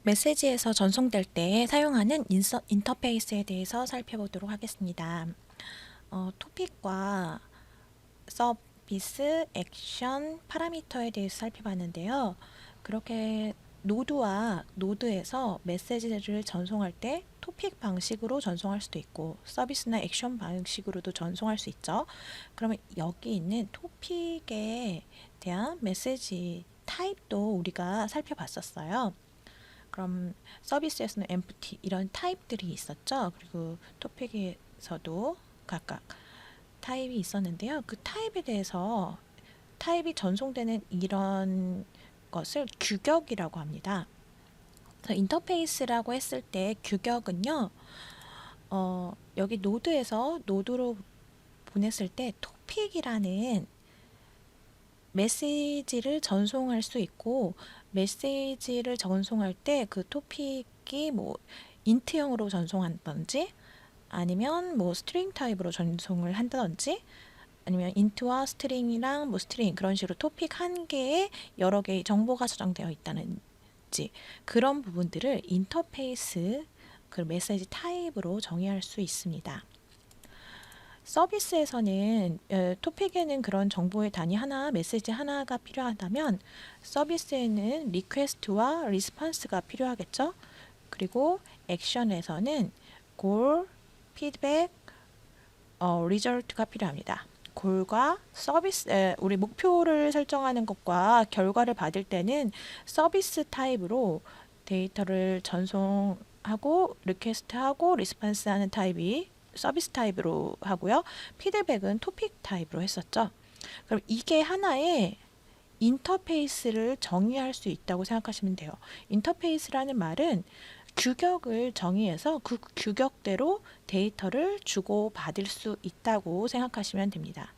메시지에서 전송될 때 사용하는 인터페이스에 대해서 살펴보도록 하겠습니다. 토픽과 서비스, 액션, 파라미터에 대해서 살펴봤는데요. 그렇게 노드와 노드에서 메시지를 전송할 때 토픽 방식으로 전송할 수도 있고 서비스나 액션 방식으로도 전송할 수 있죠. 그러면 여기 있는 토픽에 대한 메시지 타입도 우리가 살펴봤었어요. 그럼 서비스에서는 empty 이런 타입들이 있었죠. 그리고 토픽에서도 각각 타입이 있었는데요. 그 타입에 대해서 타입이 전송되는 이런 것을 규격이라고 합니다. 그래서 인터페이스라고 했을 때 규격은요. 여기 노드에서 노드로 보냈을 때 토픽이라는 메시지를 전송할 수 있고 메시지를 전송할 때 그 토픽이 뭐 인트형으로 전송한다든지 아니면 뭐 스트링 타입으로 전송을 한다든지 아니면 인트와 스트링이랑 뭐 스트링 그런 식으로 토픽 한 개에 여러 개의 정보가 저장되어 있다는지 그런 부분들을 인터페이스 그 메시지 타입으로 정의할 수 있습니다. 서비스에서는 토픽에는 그런 정보의 단위 하나, 메시지 하나가 필요하다면 서비스에는 리퀘스트와 리스폰스가 필요하겠죠. 그리고 액션에서는 골, 피드백, 리절트가 필요합니다. 골과 서비스, 우리 목표를 설정하는 것과 결과를 받을 때는 서비스 타입으로 데이터를 전송하고 리퀘스트하고 리스폰스하는 타입이 서비스 타입으로 하고요. 피드백은 토픽 타입으로 했었죠. 그럼 이게 하나의 인터페이스를 정의할 수 있다고 생각하시면 돼요. 인터페이스라는 말은 규격을 정의해서 그 규격대로 데이터를 주고받을 수 있다고 생각하시면 됩니다.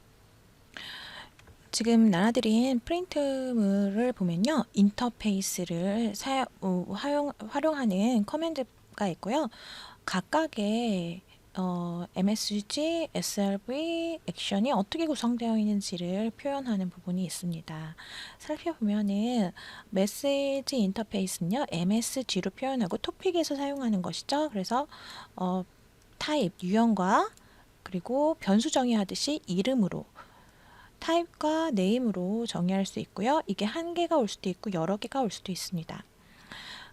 지금 나눠드린 프린트물을 보면요. 인터페이스를 활용하는 커맨드가 있고요. 각각의 MSG, SRV, 액션이 어떻게 구성되어 있는지를 표현하는 부분이 있습니다. 살펴보면은 메시지 인터페이스는요, MSG로 표현하고 토픽에서 사용하는 것이죠. 그래서 타입, 유형과 그리고 변수 정의하듯이 이름으로 타입과 네임으로 정의할 수 있고요. 이게 한 개가 올 수도 있고 여러 개가 올 수도 있습니다.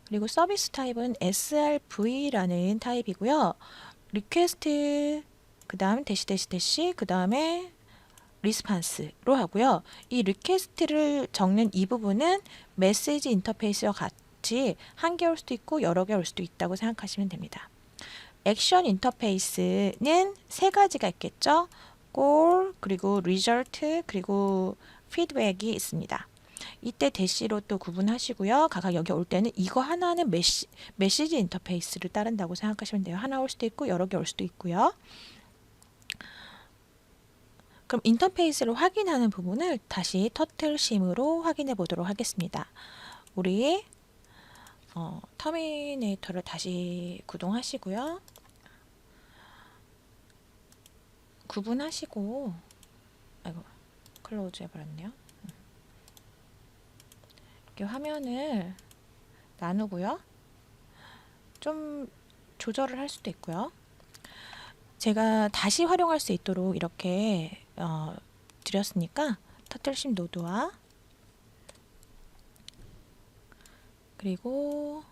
그리고 서비스 타입은 SRV라는 타입이고요. 리퀘스트 그 다음 대시 그 다음에 리스판스로 하고요. 이 리퀘스트를 적는 이 부분은 메시지 인터페이스와 같이 한 개 올 수도 있고 여러 개 올 수도 있다고 생각하시면 됩니다. 액션 인터페이스는 세 가지가 있겠죠. 골, 그리고 리절트, 그리고 피드백이 있습니다. 이때 대시로 또 구분하시고요. 각각 여기 올 때는 이거 하나는 메시지 인터페이스를 따른다고 생각하시면 돼요. 하나 올 수도 있고 여러 개 올 수도 있고요. 그럼 인터페이스를 확인하는 부분을 다시 터틀심으로 확인해 보도록 하겠습니다. 우리 터미네이터를 다시 구동하시고요. 구분하시고 아이고 클로즈 해버렸네요. 이렇게 화면을 나누고요. 좀 조절을 할 수도 있고요. 제가 다시 활용할 수 있도록 이렇게 드렸으니까 터틀심 노드와 그리고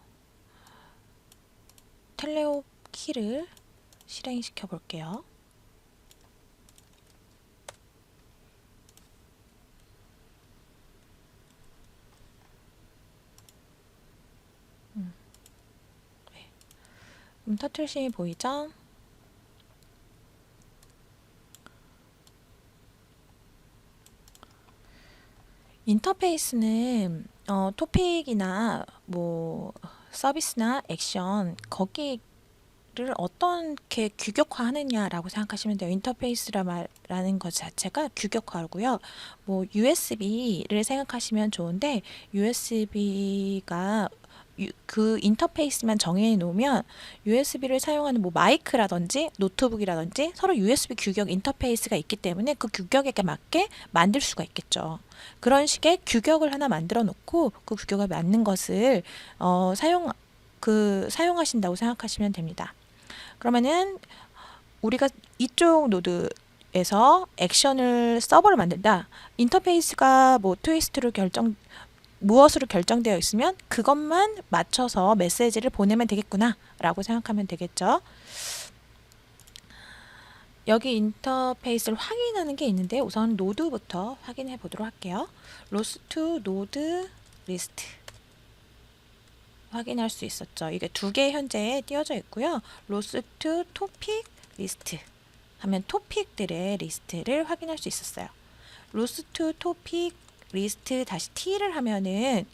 텔레오 키를 실행시켜 볼게요. 네. 터틀심이 보이죠? 인터페이스는 토픽이나 뭐 서비스나 액션 거기를 어떻게 규격화하느냐라고 생각하시면 돼요. 인터페이스라는 것 자체가 규격화고요. 뭐 USB를 생각하시면 좋은데 USB가 그 인터페이스만 정해 놓으면 USB를 사용하는 뭐 마이크라든지 노트북이라든지 서로 USB 규격 인터페이스가 있기 때문에 그 규격에 맞게 만들 수가 있겠죠. 그런 식의 규격을 하나 만들어 놓고 그 규격에 맞는 것을 사용하신다고 생각하시면 됩니다. 그러면은 우리가 이쪽 노드에서 액션을 서버를 만든다. 인터페이스가 뭐 트위스트로 무엇으로 결정되어 있으면 그것만 맞춰서 메시지를 보내면 되겠구나 라고 생각하면 되겠죠. 여기 인터페이스를 확인하는 게 있는데 우선 노드부터 확인해 보도록 할게요. 로스 투 노드 리스트 확인할 수 있었죠. 이게 두 개 현재 띄워져 있고요. 로스 투 토픽 리스트 하면 토픽들의 리스트를 확인할 수 있었어요. 로스 투 토픽 리스트 다시 T를 하면은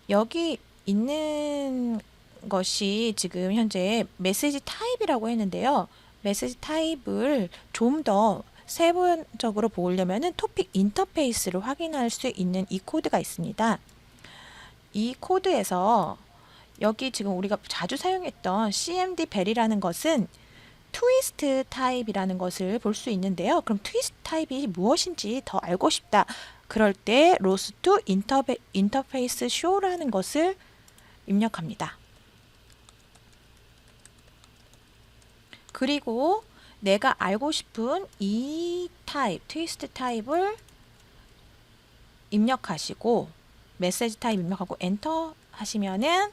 여기 있는 것이 지금 현재 메시지 타입이라고 했는데요. 메시지 타입을 좀 더 세부적으로 보려면은 토픽 인터페이스를 확인할 수 있는 이 코드가 있습니다. 이 코드에서 여기 지금 우리가 자주 사용했던 cmd 벨이라는 것은 트위스트 타입이라는 것을 볼 수 있는데요. 그럼 트위스트 타입이 무엇인지 더 알고 싶다. 그럴 때 로스 투 인터페이스 쇼라는 것을 입력합니다. 그리고 내가 알고 싶은 이 타입, 트위스트 타입을 입력하시고 메시지 타입 입력하고 엔터 하시면은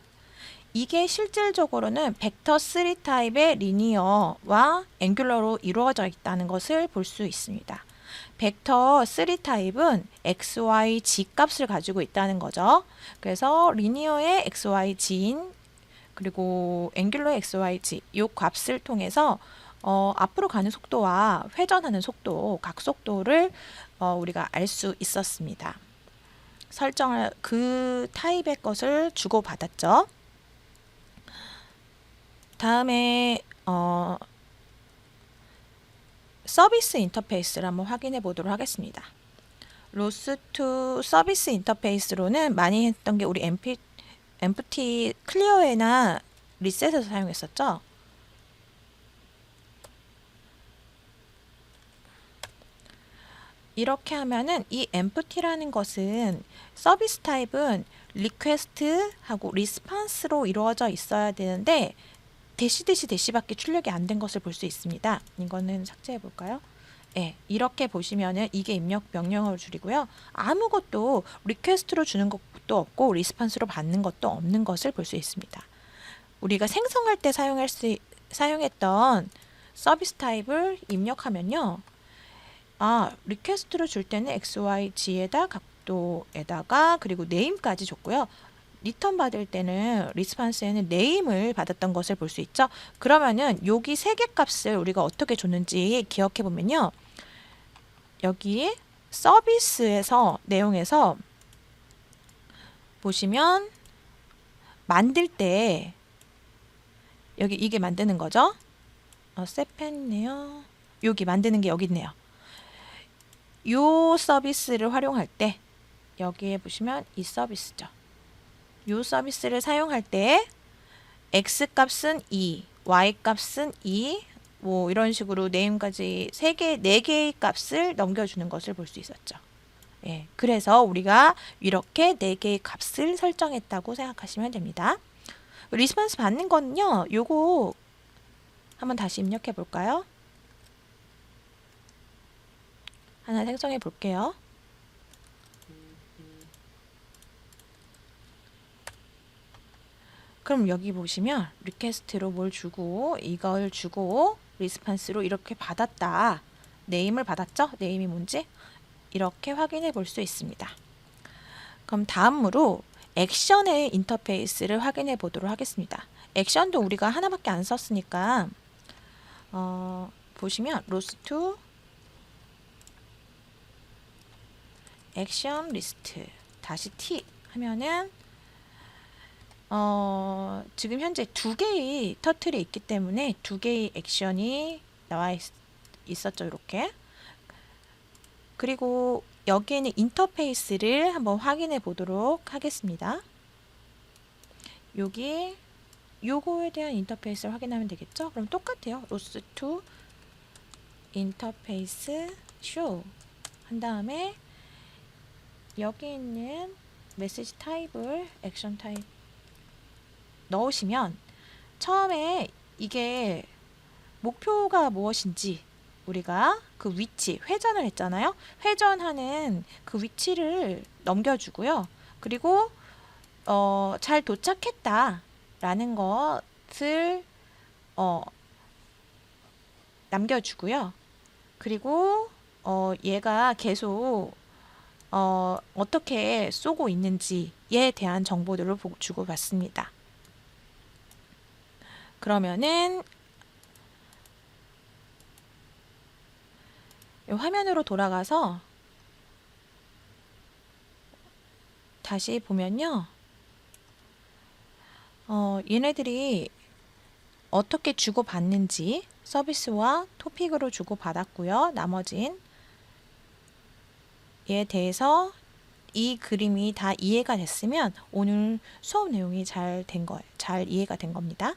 이게 실질적으로는 벡터 3 타입의 리니어와 앵귤러로 이루어져 있다는 것을 볼 수 있습니다. 벡터 3 타입은 x, y, g 값을 가지고 있다는 거죠. 그래서 리니어의 x, y, g인 그리고 앵귤러의 x, y, g 이 값을 통해서 앞으로 가는 속도와 회전하는 속도, 각 속도를 우리가 알 수 있었습니다. 설정을 그 타입의 것을 주고받았죠. 다음에 서비스 인터페이스를 한번 확인해 보도록 하겠습니다. 로스 투 서비스 인터페이스로는 많이 했던 게 우리 empty 클리어에나 리셋에서 사용했었죠. 이렇게 하면은 이 empty라는 것은 서비스 타입은 request 하고 response로 이루어져 있어야 되는데 대시밖에 출력이 안 된 것을 볼 수 있습니다. 이거는 삭제해 볼까요? 네, 이렇게 보시면은 이게 입력 명령어를 줄이고요. 아무것도 리퀘스트로 주는 것도 없고 리스판스로 받는 것도 없는 것을 볼 수 있습니다. 우리가 생성할 때 사용했던 서비스 타입을 입력하면요. 리퀘스트로 줄 때는 XYG에다 각도에다가 그리고 네임까지 줬고요. 리턴 받을 때는 리스판스에는 네임을 받았던 것을 볼 수 있죠. 그러면은 여기 세 개 값을 우리가 어떻게 줬는지 기억해 보면요. 여기 서비스에서 내용에서 보시면 만들 때 여기 이게 만드는 거죠. 셋했네요. 여기 만드는 게 여기 있네요. 요 서비스를 활용할 때 여기에 보시면 이 서비스죠. 요 서비스를 사용할 때 x 값은 2, y 값은 2, 뭐 이런 식으로 네임까지 3개, 4개의 값을 넘겨주는 것을 볼 수 있었죠. 예, 그래서 우리가 이렇게 4개의 값을 설정했다고 생각하시면 됩니다. 리스폰스 받는 거는요. 요거 한번 다시 입력해 볼까요? 하나 생성해 볼게요. 그럼 여기 보시면 리퀘스트로 뭘 주고 이걸 주고 리스판스로 이렇게 받았다. 네임을 받았죠? 네임이 뭔지 이렇게 확인해 볼 수 있습니다. 그럼 다음으로 액션의 인터페이스를 확인해 보도록 하겠습니다. 액션도 우리가 하나밖에 안 썼으니까 보시면 로스 투 액션 리스트 다시 T 하면은 지금 현재 2개의 터틀이 있기 때문에 2개의 액션이 나와 있었죠. 이렇게. 그리고 여기에는 인터페이스를 한번 확인해 보도록 하겠습니다. 여기 요거에 대한 인터페이스를 확인하면 되겠죠? 그럼 똑같아요. 로스 투 인터페이스 쇼 한 다음에 여기 있는 메시지 타입을 액션 타입 넣으시면 처음에 이게 목표가 무엇인지 우리가 그 위치, 회전을 했잖아요. 회전하는 그 위치를 넘겨주고요. 그리고 잘 도착했다라는 것을 남겨주고요. 그리고 얘가 계속 어떻게 쏘고 있는지에 대한 정보들을 주고받습니다. 그러면은 이 화면으로 돌아가서 다시 보면요. 얘네들이 어떻게 주고받는지 서비스와 토픽으로 주고받았고요. 나머진 에 대해서 이 그림이 다 이해가 됐으면 오늘 수업 내용이 잘 이해가 된 겁니다.